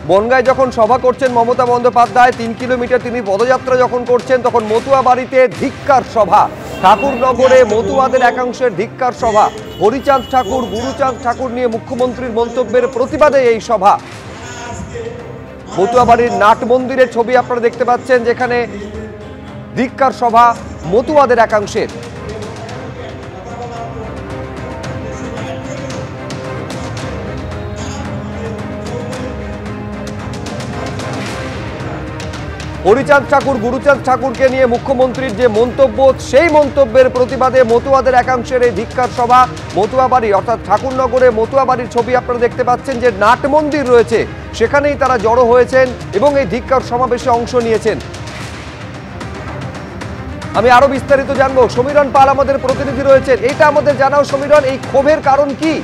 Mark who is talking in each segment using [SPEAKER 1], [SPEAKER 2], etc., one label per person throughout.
[SPEAKER 1] বনগাঁয় যখন সভা করছেন মমতা বন্দ্যোপাধ্যায় 3 কিলোমিটার তিনি পদযাত্রা যখন করছেন তখন মতুয়া বাড়িতে ধিক্কার সভা। ঠাকুরনগরে মতুয়াদের একাংশের ধিক্কার সভা। হরিচাঁদ ঠাকুর গুরুচাঁদ ঠাকুর নিয়ে মুখ্যমন্ত্রীর মন্তব্যের প্রতিবাদে এই সভা। মতুয়া বাড়ির নাট মন্দিরের ছবি আপনারা দেখতে পাচ্ছেন, যেখানে ধিক্কার সভা মতুয়াদের একাংশের। হরিচাঁদ ঠাকুর গুরুচাঁদ ঠাকুরকে নিয়ে মুখ্যমন্ত্রীর যে মন্তব্য, সেই মন্তব্যের প্রতিবাদে মতুয়াদের একাংশের এই ধিক্কার সভা। মতুয়া বাড়ি অর্থাৎ ঠাকুরনগরে মতুয়া বাড়ির ছবি আপনারা দেখতে পাচ্ছেন, যে নাট মন্দির রয়েছে সেখানেই তারা জড়ো হয়েছেন এবং এই ধিক্কার সমাবেশে অংশ নিয়েছেন। আমি আরো বিস্তারিত জানবো, সমীরণ পাল আমাদের প্রতিনিধি রয়েছেন। এটা আমাদের জানাও সমীরণ, এই ক্ষোভের কারণ কি?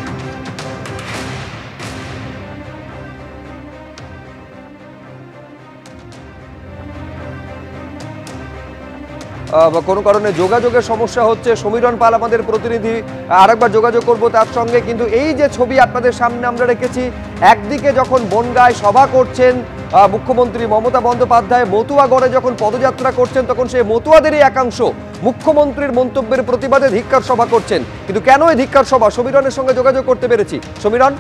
[SPEAKER 1] কোনো কারণে যোগাযোগের সমস্যা হচ্ছে। সমীরণ পাল আমাদের প্রতিনিধি, আরেকবার যোগাযোগ করব তার সঙ্গে। কিন্তু এই যে ছবি আপনাদের সামনে আমরা রেখেছি, একদিকে যখন বনগাঁয় সভা করছেন মুখ্যমন্ত্রী মমতা বন্দ্যোপাধ্যায়, মতুয়াগড়ে যখন পদযাত্রা করছেন তখন সেই মতুয়াদেরই একাংশ মুখ্যমন্ত্রীর মন্তব্যের প্রতিবাদে ধিক্কার সভা করছেন। কিন্তু কেন এই ধিক্কার সভা? সমীরণের সঙ্গে যোগাযোগ করতে পেরেছি। সমীরণ,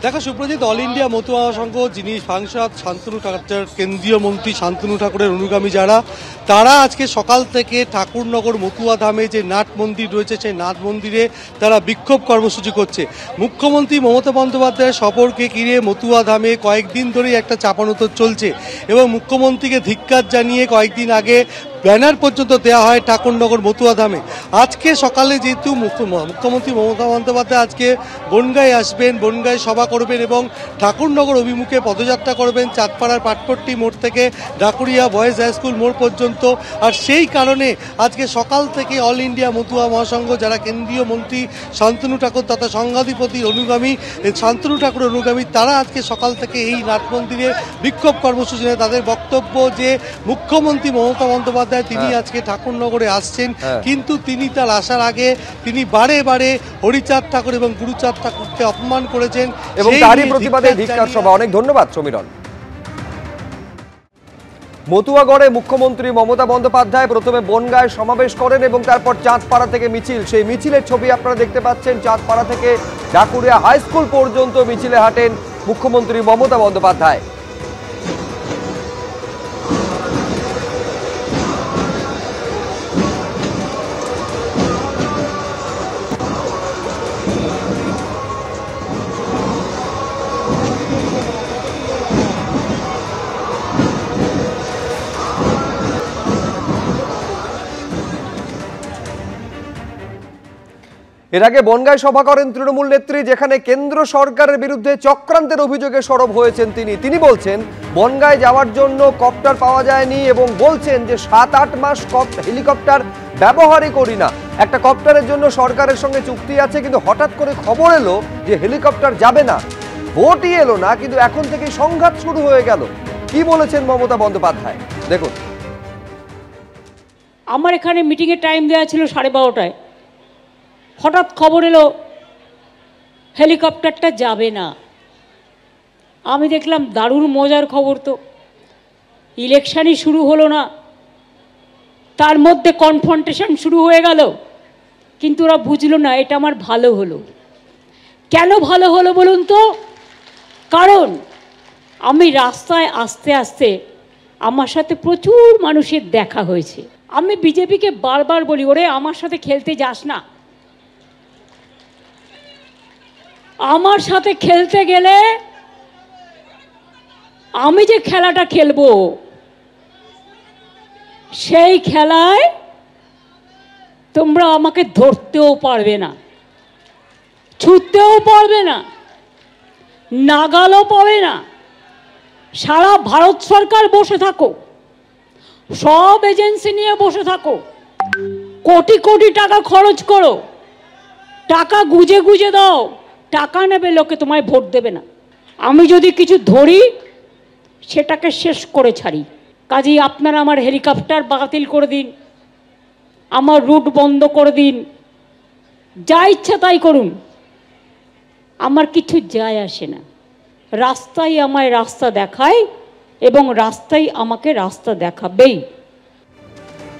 [SPEAKER 2] দেখো সুপ্রজিৎ, অল ইন্ডিয়া মতুয়া সংঘ, যিনি সাংসদ শান্তনু ঠাকুর, কেন্দ্রীয় মন্ত্রী শান্তনু ঠাকুরের অনুগামী যারা, তারা আজকে সকাল থেকে ঠাকুরনগর মতুয়া ধামে যে নাট মন্দির রয়েছে সেই নাট মন্দিরে তারা বিক্ষোভ কর্মসূচি করছে। মুখ্যমন্ত্রী মমতা বন্দ্যোপাধ্যায়ের সফরকে ঘিরে মতুয়া ধামে কয়েকদিন ধরেই একটা চাপানোতর চলছে এবং মুখ্যমন্ত্রীকে ধিক্কার জানিয়ে কয়েকদিন আগে ব্যানার পর্যন্ত দেওয়া হয় ঠাকুরনগর মতুয়া ধামে। আজকে সকালে যেহেতু মুখ্যমন্ত্রী মমতা বন্দ্যোপাধ্যায় আজকে বনগাঁয় আসবেন, বনগাঁয় সভা করবেন এবং ঠাকুরনগর অভিমুখে পদযাত্রা করবেন চাঁদপাড়ার পাটপট্টি মোড় থেকে ঢাকুরিয়া বয়েজ হাই স্কুল মোড় পর্যন্ত। আর সেই কারণে আজকে সকাল থেকে অল ইন্ডিয়া মতুয়া মহাসংঘ, যারা কেন্দ্রীয় মন্ত্রী শান্তনু ঠাকুর তথা সংঘাধিপতির অনুগামী, শান্তনু ঠাকুরের অনুগামী, তারা আজকে সকাল থেকে এই নাট মন্দিরে বিক্ষোভ কর্মসূচি নেয়। তাদের বক্তব্য যে মুখ্যমন্ত্রী মমতা বন্দ্যোপাধ্যায় তিনি আজকে ঠাকুরনগরে আসছেন, কিন্তু তিনি তার আসার আগে তিনি বারে বারে হরিচাঁদ ঠাকুর এবং গুরুচাঁদ ঠাকুরকে অপমান করেছেন
[SPEAKER 1] এবং তারই প্রতিবাদে ধিক্কার সভা। অনেক ধন্যবাদ সমীরণ। মতুয়াগড়ে মুখ্যমন্ত্রী মমতা বন্দ্যোপাধ্যায় প্রথমে বনগাঁয় সমাবেশ করেন এবং তারপর চাঁদপাড়া থেকে মিছিল। সেই মিছিলের ছবি আপনারা দেখতে পাচ্ছেন। চাঁদপাড়া থেকে ঢাকুরিয়া হাই স্কুল পর্যন্ত মিছিলে হাঁটেন মুখ্যমন্ত্রী মমতা বন্দ্যোপাধ্যায়। এর আগে বনগাঁয় সভা করেন তৃণমূল নেত্রী, যেখানে কেন্দ্র সরকারের বিরুদ্ধে চক্রান্তের অভিযোগে সরব হয়েছেন তিনি বলছেন বনগাঁয় যাওয়ার জন্য কপ্টার পাওয়া যায়নি এবং বলছেন যে 7-8 মাস হেলিকপ্টার ব্যবহারই করি না। একটা কপ্টারের জন্য সরকারের সঙ্গে চুক্তি আছে, কিন্তু হঠাৎ করে খবর এলো যে হেলিকপ্টার যাবে না। ভোটই এলো না, কিন্তু এখন থেকেই সংঘাত শুরু হয়ে গেল। কি বলেছেন মমতা বন্দ্যোপাধ্যায় দেখুন।
[SPEAKER 3] আমার এখানে মিটিংয়ের টাইম দেওয়া ছিল 12:30টায়, হঠাৎ খবর এলো হেলিকপ্টারটা যাবে না। আমি দেখলাম দারুণ মজার খবর, তো ইলেকশনই শুরু হলো না, তার মধ্যে কনফ্রন্টেশন শুরু হয়ে গেল। কিন্তু ওরা বুঝলো না এটা আমার ভালো হলো। কেন ভালো হলো বলুন তো? কারণ আমি রাস্তায় আস্তে আস্তে আমার সাথে প্রচুর মানুষের দেখা হয়েছে। আমি বিজেপিকে বারবার বলি, ওরে আমার সাথে খেলতে যাস না। আমার সাথে খেলতে গেলে আমি যে খেলাটা খেলবো সেই খেলায় তোমরা আমাকে ধরতেও পারবে না, ছুটতেও পারবে না, নাগালও পাবে না। সারা ভারত সরকার বসে থাকো, সব এজেন্সি নিয়ে বসে থাকো, কোটি কোটি টাকা খরচ করো, টাকা গুজে গুজে দাও, টাকা নেবে লোকে, তোমায় ভোট দেবে না। আমি যদি কিছু ধরি সেটাকে শেষ করে ছাড়ি। কাজেই আপনারা আমার হেলিকপ্টার বাতিল করে দিন, আমার রুট বন্ধ করে দিন, যা ইচ্ছা তাই করুন, আমার কিছু যায় আসে না, রাস্তাই আমায় রাস্তা দেখায় এবং রাস্তাই আমাকে রাস্তা দেখাবেই।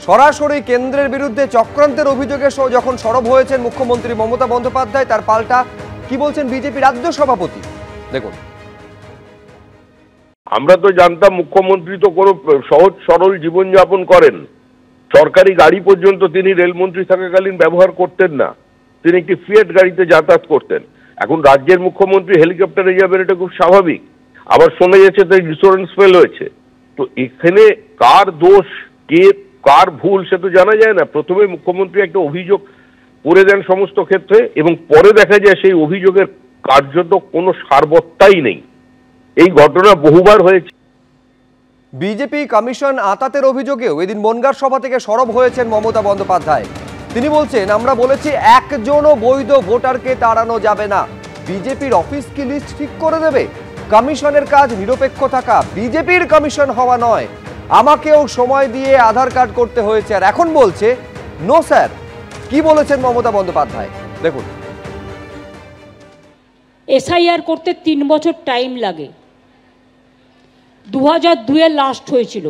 [SPEAKER 1] সরাসরি কেন্দ্রের বিরুদ্ধে চক্রান্তের অভিযোগে যখন সরব হয়েছেন মুখ্যমন্ত্রী মমতা বন্দ্যোপাধ্যায়, তার পাল্টা কি বলছেন বিজেপি রাজ্য সভাপতি, দেখুন।
[SPEAKER 4] আমরা তো জানতাম মুখ্যমন্ত্রী তো কোনো সহজ সরল জীবনযাপন করেন, সরকারি গাড়ি পর্যন্ত তিনি রেলমন্ত্রী থাকাকালীন ব্যবহার করতেন না, তিনি একটি ফিয়েট গাড়িতে যাতায়াত করতেন। এখন রাজ্যের মুখ্যমন্ত্রী হেলিকপ্টারে যাবেন, এটা খুব স্বাভাবিক। আবার শোনা যাচ্ছে তার ইন্স্যুরেন্স ফেল হয়েছে। তো এখানে কার দোষ, কে কার ভুল সে তো জানা যায় না। প্রথমে মুখ্যমন্ত্রী একটা অভিযোগ করে দেন সমস্ত ক্ষেত্রে, এবং পরে দেখা যায় সেই অভিযোগের কার্যত কোনো সারবত্তাই নেই। এই ঘটনা বহুবার হয়েছে।
[SPEAKER 1] বিজেপি কমিশন আতাতের অভিযোগেও এদিন বনগাঁর সভা থেকে সরব হয়েছেন মমতা বন্দ্যোপাধ্যায়। তিনি বলছেন, আমরা বলেছি একজনও বৈধ ভোটারকে তাড়ানো যাবে না, বিজেপির অফিস কি লিস্ট ঠিক করে দেবে? কমিশনের কাজ নিরপেক্ষ থাকা, বিজেপির কমিশন হওয়া নয়। আমাকেও সময় দিয়ে আধার কার্ড করতে হয়েছে, আর এখন বলছে নো স্যার। কি বলেছেন মমতা বন্দ্যোপাধ্যায়, দেখুন।
[SPEAKER 3] এসআইআর করতে 3 বছর টাইম লাগে, 2002-এ লাস্ট হয়েছিল।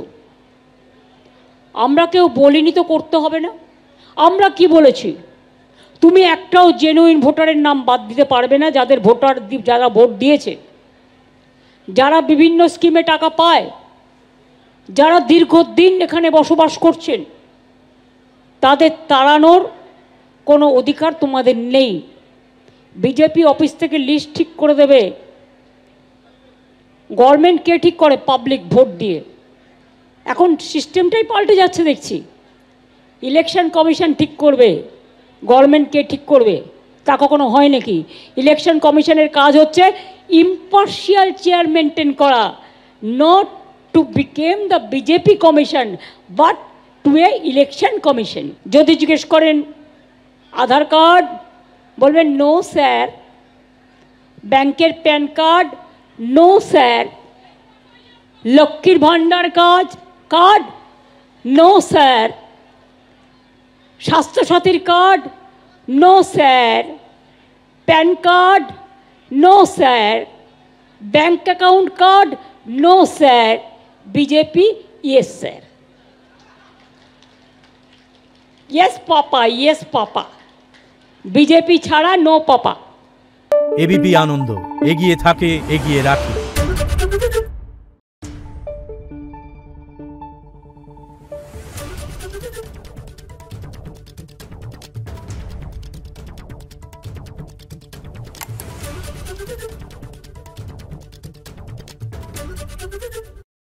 [SPEAKER 3] আমরা কেউ বলিনি তো করতে হবে না। আমরা কি বলেছি, তুমি একটাও জেনুইন ভোটারের নাম বাদ দিতে পারবে না, যারা ভোট দিয়েছে, যারা বিভিন্ন স্কিমে টাকা পায়, যারা দীর্ঘদিন এখানে বসবাস করছেন, তাদের তাড়ানোর কোনো অধিকার তোমাদের নেই। বিজেপি অফিস থেকে লিস্ট ঠিক করে দেবে। গভর্নমেন্ট কে ঠিক করে? পাবলিক ভোট দিয়ে। এখন সিস্টেমটাই পাল্টে যাচ্ছে দেখছি। ইলেকশন কমিশন ঠিক করবে, গভর্নমেন্ট কে ঠিক করবে? তা কখনো হয় নাকি? ইলেকশন কমিশনের কাজ হচ্ছে ইম্পার্শিয়াল চেয়ার মেনটেন করা, not to become the BJP commission but to a election commission. যদি জিজ্ঞেস করেন আধার কার্ড, বলবেন নো স্যার। ব্যাংকের প্যান কার্ড, নো স্যার। লক্ষ্মীর ভান্ডার কার্ড, নো স্যার। স্বাস্থ্যসাথীর card, no sir. PAN card, no sir. Bank account card, no sir. BJP, yes sir. Yes papa, yes papa. BJP ছাড়া no papa.
[SPEAKER 5] ABP Ananda, এগিয়ে থাকে, এগিয়ে রাখে।